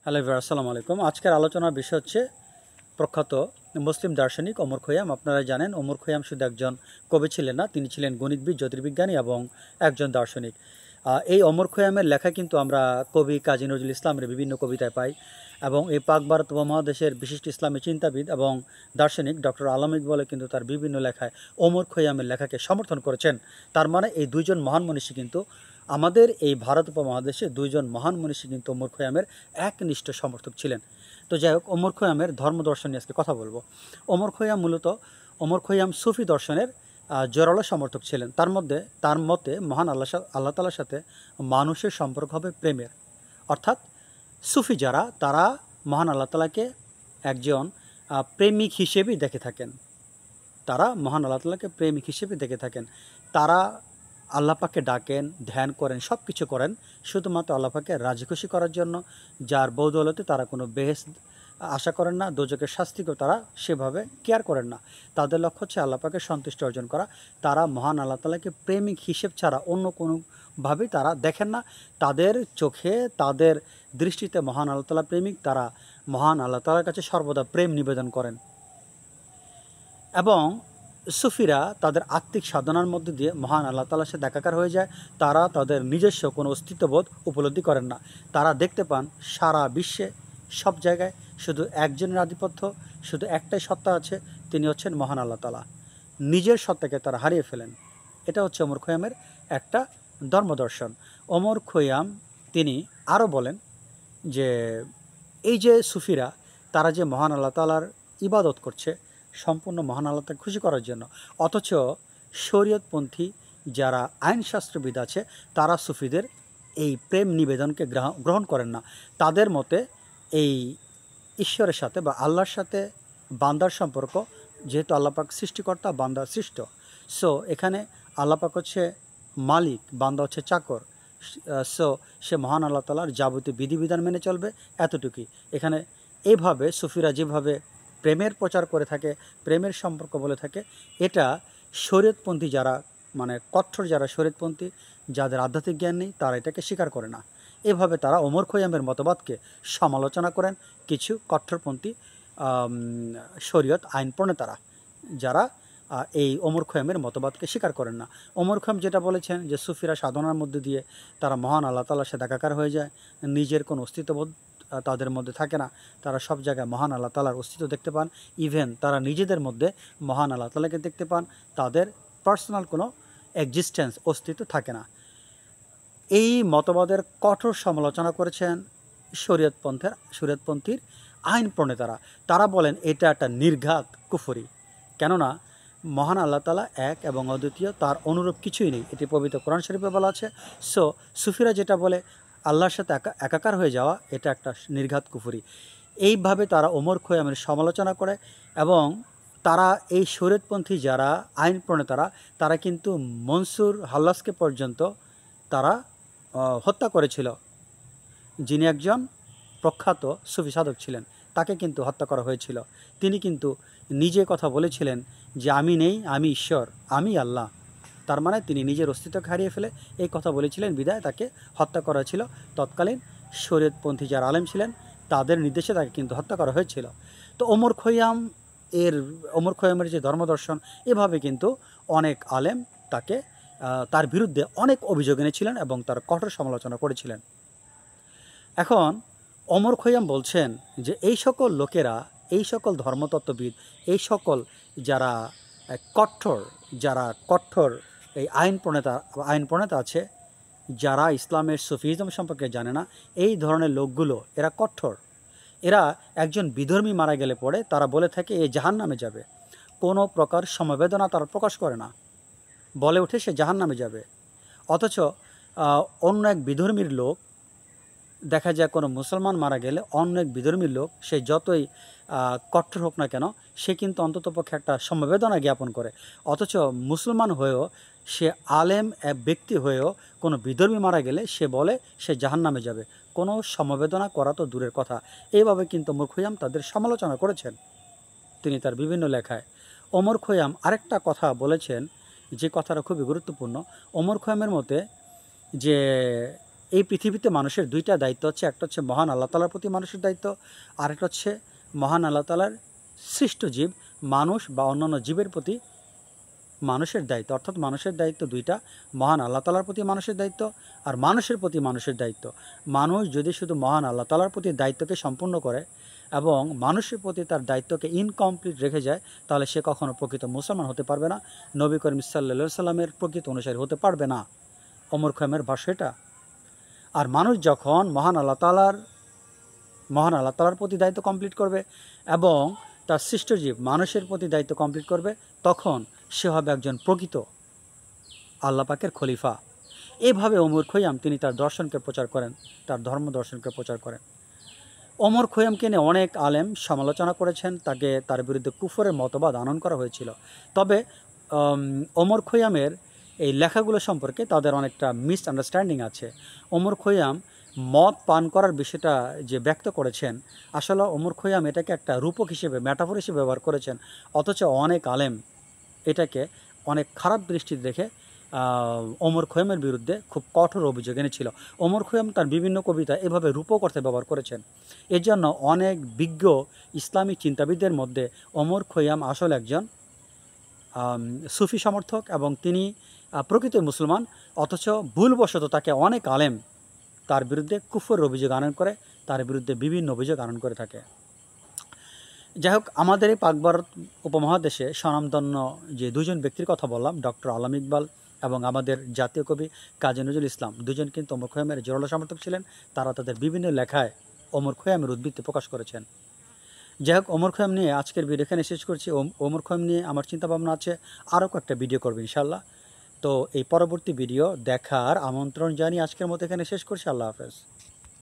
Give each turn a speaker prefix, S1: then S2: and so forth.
S1: Hello viewer, আসসালামু আলাইকুম। আজকের আলোচনার বিষয় হচ্ছে প্রখ্যাত মুসলিম দার্শনিক ওমর খৈয়াম। আপনারা জানেন ওমর খৈয়াম শুধু একজন কবি ছিলেন না, তিনি ছিলেন গণিতবিদ, জ্যোতির্বিজ্ঞানী এবং একজন দার্শনিক। এই ওমর খৈয়ামের লেখা কিন্তু আমরা কবি কাজী নজরুল ইসলামের বিভিন্ন কবিতায় পাই, এবং এই পাক ভারত উপমহাদেশের বিশিষ্ট ইসলামী চিন্তাবিদ এবং দার্শনিক ডক্টর আলম ইকবালও কিন্তু তার বিভিন্ন লেখায় ওমর খৈয়ামের লেখাকে সমর্থন করেছেন। তার মানে এই দুইজন মহান মনীষী কিন্তু আমাদের এই ভারত উপমহাদেশে দুইজন মহান মনীষী কিন্তু ওমর খৈয়ামের একনিষ্ঠ সমর্থক ছিলেন। তো যাই হোক, ওমর খৈয়ামের ধর্মদর্শন নিয়ে আজকে কথা বলবো। ওমর খৈয়াম সুফি দর্শনের জোরালো সমর্থক ছিলেন। তার মতে মহান আল্লাহ তাআলার সাথে মানুষের সম্পর্ক হবে প্রেমের, অর্থাৎ সুফি যারা তারা মহান আল্লাহ তাআলাকে একজন প্রেমিক হিসেবেই দেখে থাকেন। তারা আল্লাহ পাককে ডাকেন, ধ্যান করেন, সব কিছু করেন শুধুমাত্র আল্লাহ পাককে রাজি খুশি করার জন্য, যার বদৌলতে তারা কোনো বেহেশত আশা করেন না, দোজখের শাস্তিকেও তারা সেভাবে কেয়ার করেন না। তাদের লক্ষ্য হচ্ছে আল্লাহ পাকের সন্তুষ্টি অর্জন করা। তারা মহান আল্লাহ তাআলাকে প্রেমিক হিসেব ছাড়া অন্য কোনোভাবেই তারা দেখেন না। তাদের চোখে, তাদের দৃষ্টিতে মহান আল্লাহ তাআলা প্রেমিক। তারা মহান আল্লাহ তাআলার কাছে সর্বদা প্রেম নিবেদন করেন। এবং সুফিরা তাদের আত্মিক সাধনার মধ্যে দিয়ে মহান আল্লাহ তাআলার সাথে একাকার হয়ে যায়। তারা তাদের নিজস্ব কোনো অস্তিত্ববোধ উপলব্ধি করেন না। তারা দেখতে পান সারা বিশ্বে সব জায়গায় শুধু একজনের আধিপত্য, শুধু একটাই সত্তা আছে, তিনি হচ্ছেন মহান আল্লাহ তাআলা। নিজের সত্তাকে তারা হারিয়ে ফেলেন। এটা হচ্ছে ওমর খৈয়ামের একটা ধর্মদর্শন। ওমর খৈয়াম তিনি আরও বলেন যে এই যে সুফিরা তারা যে মহান আল্লাহ তাআলার ইবাদত করছে সম্পূর্ণ মহান আল্লাহকে খুশি করার জন্য, অথচ শরীয়তপন্থী যারা আইনশাস্ত্রবিদ আছে তারা সুফিদের এই প্রেম নিবেদনকে গ্রহণ করেন না। তাদের মতে এই ঈশ্বরের সাথে বা আল্লাহর সাথে বান্দার সম্পর্ক, যেহেতু আল্লাহ পাক সৃষ্টিকর্তা, বান্দা সৃষ্ট, সো এখানে আল্লাহ পাক হচ্ছে মালিক, বান্দা হচ্ছে চাকর। সো সে মহান আল্লাহ তাআলার যাবতীয় বিধিবিধান মেনে চলবে, এতটুকুই। এখানে এইভাবে সুফিরা যেভাবে প্রেমের প্রচার করে থাকে, প্রেমের সম্পর্ক বলে থাকে, এটা শরীয়তপন্থী যারা কঠোর যারা শরীয়তপন্থী, যাদের আধ্যাত্মিক জ্ঞান নেই, তারা এটাকে স্বীকার করে না। এভাবে তারা ওমর খৈয়ামের মতবাদকে সমালোচনা করেন কিছু কঠোরপন্থী শরীয়ত আইন প্রণেতারা, যারা এই ওমর খৈয়ামের মতবাদকে স্বীকার করেন না। ওমর খৈয়াম যেটা বলেছেন যে সুফিরা সাধনার মধ্যে দিয়ে তারা মহান আল্লাহ তাআলার সাথে একাকার হয়ে যায়, নিজের কোনো অস্তিত্ববোধ তাদের মধ্যে থাকে না। তারা সব জায়গায় মহান আল্লাহ তাআলার অস্তিত্ব দেখতে পান। ইভেন তারা নিজেদের মধ্যে মহান আল্লাহ তাআলাকে দেখতে পান। তাদের পার্সোনাল কোনো এক্সিস্টেন্স, অস্তিত্ব থাকে না। এই মতবাদের কঠোর সমালোচনা করেছেন শরীয়তপন্থীর আইন প্রণেতারা। তারা বলেন এটা একটা নির্ঘাত কুফরি, কেননা মহান আল্লাহ তাআলা এক এবং অদ্বিতীয়, তার অনুরূপ কিছুই নেই, এটি পবিত্র কোরআন শরীফে বলা আছে। সো সুফিরা যেটা বলে আল্লাহর সাথে একাকার হয়ে যাওয়া, এটা একটা নির্ঘাত কুফরি। এইভাবে তারা ওমর খৈয়ামের সমালোচনা করে। এবং তারা এই শরীয়তপন্থী যারা আইন প্রণেতারা, তারা কিন্তু মনসুর হাল্লাজকে পর্যন্ত তারা হত্যা করেছিল, যিনি একজন প্রখ্যাত সুফি সাধক ছিলেন। তাকে কিন্তু হত্যা করা হয়েছিল। তিনি কিন্তু নিজে কথা বলেছিলেন যে আমি নেই, আমি ঈশ্বর, আমি আল্লাহ। তার মানে তিনি নিজের অস্তিত্বকে হারিয়ে ফেলে এই কথা বলেছিলেন, বিধায় তাকে হত্যা করা ছিল। তৎকালীন শরীয়তপন্থী যারা আলেম ছিলেন তাদের নির্দেশে তাকে কিন্তু হত্যা করা হয়েছিল। তো ওমর খৈয়ামের যে ধর্মদর্শন, এভাবে কিন্তু অনেক আলেম তার বিরুদ্ধে অনেক অভিযোগ এনেছিলেন এবং তার কঠোর সমালোচনা করেছিলেন। এখন ওমর খৈয়াম বলছেন যে এই সকল লোকেরা, এই সকল ধর্মতত্ত্ববিদ, এই সকল যারা কঠোর এই আইন প্রণেতা আছে, যারা ইসলামের সুফিজম সম্পর্কে জানে না, এই ধরনের লোকগুলো এরা কঠোর। এরা একজন বিধর্মী মারা গেলে পরে তারা বলে থাকে এ জাহান্নামে যাবে। কোনো প্রকার সমবেদনা তারা প্রকাশ করে না, বলে ওঠে সে জাহান্নামে যাবে। অথচ অন্য এক বিধর্মীর লোক, দেখা যায় কোনো মুসলমান মারা গেলে অন্য এক বিধর্মীর লোক, সে যতই কঠোর হোক না কেন, সে কিন্তু অন্ততপক্ষে একটা সমবেদনা জ্ঞাপন করে। অথচ মুসলমান হয়েও, সে আলেম এক ব্যক্তি হয়েও কোনো বিধর্মী মারা গেলে সে বলে সে জাহান্নামে যাবে, কোনো সমবেদনা করা তো দূরের কথা। এইভাবে কিন্তু ওমর খৈয়াম তাদের সমালোচনা করেছেন তিনি তার বিভিন্ন লেখায়। ওমর খৈয়াম আরেকটা কথা বলেছেন, যে কথাটা খুবই গুরুত্বপূর্ণ। ওমর খৈয়ামের মতে যে এই পৃথিবীতে মানুষের দুইটা দায়িত্ব হচ্ছে, একটা হচ্ছে মহান আল্লাহ তাআলার প্রতি মানুষের দায়িত্ব, আরেকটা হচ্ছে মহান আল্লাহ তাআলার সৃষ্ট জীব মানুষ বা অন্যান্য জীবের প্রতি মানুষের দায়িত্ব। অর্থাৎ মানুষের দায়িত্ব দুইটা, মহান আল্লাহ তাআলার প্রতি মানুষের দায়িত্ব আর মানুষের প্রতি মানুষের দায়িত্ব। মানুষ যদি শুধু মহান আল্লাহ তাআলার প্রতি দায়িত্বকে সম্পূর্ণ করে এবং মানুষের প্রতি তার দায়িত্বকে ইনকমপ্লিট রেখে যায়, তাহলে সে কখনো প্রকৃত মুসলমান হতে পারবে না, নবী করিম সাল্লাল্লাহু আলাইহি সাল্লামের প্রকৃত অনুসারী হতে পারবে না। ওমর খৈয়ামের ভাষ্য এটা। আর মানুষ যখন মহান আল্লাহ তাআলার প্রতি দায়িত্ব কমপ্লিট করবে এবং তার সৃষ্টজীব মানুষের প্রতি দায়িত্ব কমপ্লিট করবে, তখন সে হবে একজন প্রকৃত আল্লাহ পাকের খলিফা। এভাবে ওমর খৈয়াম তিনি তার দর্শনকে প্রচার করেন, তার ধর্ম দর্শনকে প্রচার করেন। ওমর খৈয়ামকে নিয়ে অনেক আলেম সমালোচনা করেছেন, তার বিরুদ্ধে কুফরের মতবাদ আনয়ন করা হয়েছিল। তবে ওমর খৈয়ামের এই লেখাগুলো সম্পর্কে তাদের অনেকটা মিসআন্ডারস্ট্যান্ডিং আছে। ওমর খৈয়াম মদ পান করার বিষয়টা যে ব্যক্ত করেছেন, আসলে ওমর খৈয়াম এটাকে একটা রূপক হিসেবে, মেটাফোর হিসেবে ব্যবহার করেছেন। অথচ অনেক আলেম এটাকে অনেক খারাপ দৃষ্টিতে দেখে ওমর খৈয়ামের বিরুদ্ধে খুব কঠোর অভিযোগ এনেছিল। ওমর খৈয়াম তার বিভিন্ন কবিতা এভাবে রূপক অর্থে ব্যবহার করেছেন। এর জন্য অনেক বিজ্ঞ ইসলামী চিন্তাবিদদের মধ্যে ওমর খৈয়াম আসলে একজন সুফি সমর্থক এবং তিনি প্রকৃত মুসলমান, অথচ ভুলবশত তাকে অনেক আলেম তার বিরুদ্ধে কুফরের অভিযোগ আনয়ন করে, তার বিরুদ্ধে বিভিন্ন অভিযোগ আনয়ন করে থাকে। যাই হোক, আমাদের এই পাক ভারত উপমহাদেশে স্বনামধন্য যে দুজন ব্যক্তির কথা বললাম, ডক্টর আলম ইকবাল এবং আমাদের জাতীয় কবি কাজী নজরুল ইসলাম, দুজন কিন্তু ওমর খৈয়ামের জোরালো সমর্থক ছিলেন। তারা তাদের বিভিন্ন লেখায় ওমর খৈয়ামের উদ্ধৃতি প্রকাশ করেছেন। যাই হোক, ওমর খৈয়াম নিয়ে আজকের ভিডিও এখানে শেষ করছি। ওমর খৈয়াম নিয়ে আমার চিন্তাভাবনা আছে, আরও কয়েকটা ভিডিও করবো ইনশাল্লাহ। তো এই পরবর্তী ভিডিও দেখার আমন্ত্রণ জানিয়ে আজকের মতো এখানে শেষ করছি। আল্লাহ হাফেজ।